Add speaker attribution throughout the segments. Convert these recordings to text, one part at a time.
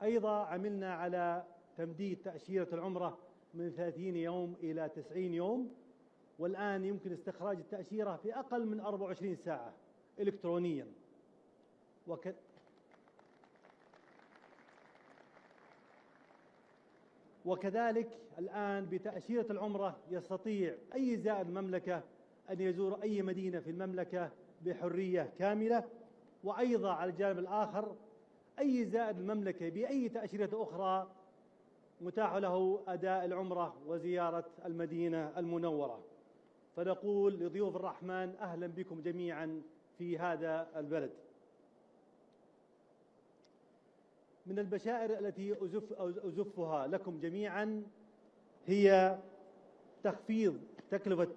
Speaker 1: أيضا عملنا على تمديد تأشيرة العمرة من 30 يوم إلى 90 يوم، والآن يمكن استخراج التأشيرة في أقل من 24 ساعة إلكترونيا. وكذلك الآن بتأشيرة العمرة يستطيع أي زائر المملكة أن يزور أي مدينة في المملكة بحرية كاملة. وأيضا على الجانب الآخر أي زائر المملكة بأي تأشيرة أخرى متاح له أداء العمرة وزيارة المدينة المنورة. فنقول لضيوف الرحمن أهلا بكم جميعا في هذا البلد. من البشائر التي أزفها لكم جميعا هي تخفيض تكلفة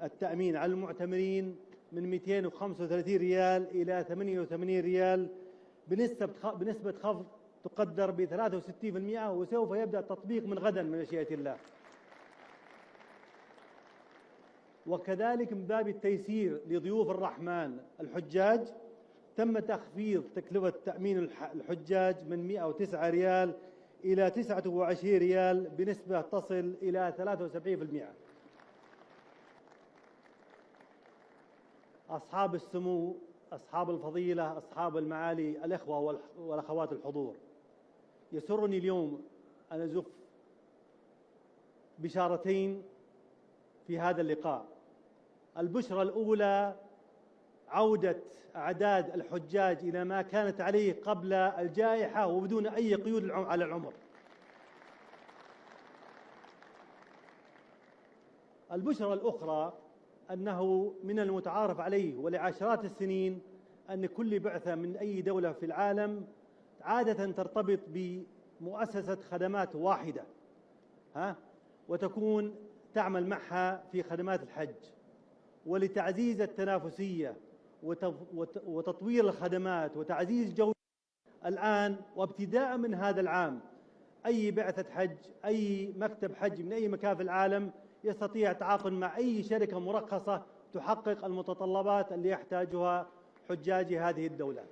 Speaker 1: التأمين على المعتمرين من 235 ريال إلى 88 ريال بنسبة خفض تقدر ب 63%، وسوف يبدأ التطبيق من غدا من مشيئة الله. وكذلك من باب التيسير لضيوف الرحمن الحجاج تم تخفيض تكلفة تأمين الحجاج من 109 ريال إلى 29 ريال بنسبة تصل إلى 73%. أصحاب السمو، أصحاب الفضيلة، أصحاب المعالي، الإخوة والأخوات الحضور، يسرني اليوم أن أزف بشارتين في هذا اللقاء. البشرى الأولى عودة أعداد الحجاج إلى ما كانت عليه قبل الجائحة وبدون أي قيود على العمر. البشرى الأخرى أنه من المتعارف عليه ولعشرات السنين أن كل بعثة من أي دولة في العالم عادة ترتبط بمؤسسة خدمات واحدة وتكون تعمل معها في خدمات الحج. ولتعزيز التنافسية وتطوير الخدمات وتعزيز جودة الآن وابتداء من هذا العام أي بعثة حج، أي مكتب حج من أي مكان في العالم يستطيع التعاقد مع أي شركة مرخصة تحقق المتطلبات اللي يحتاجها حجاج هذه الدولة.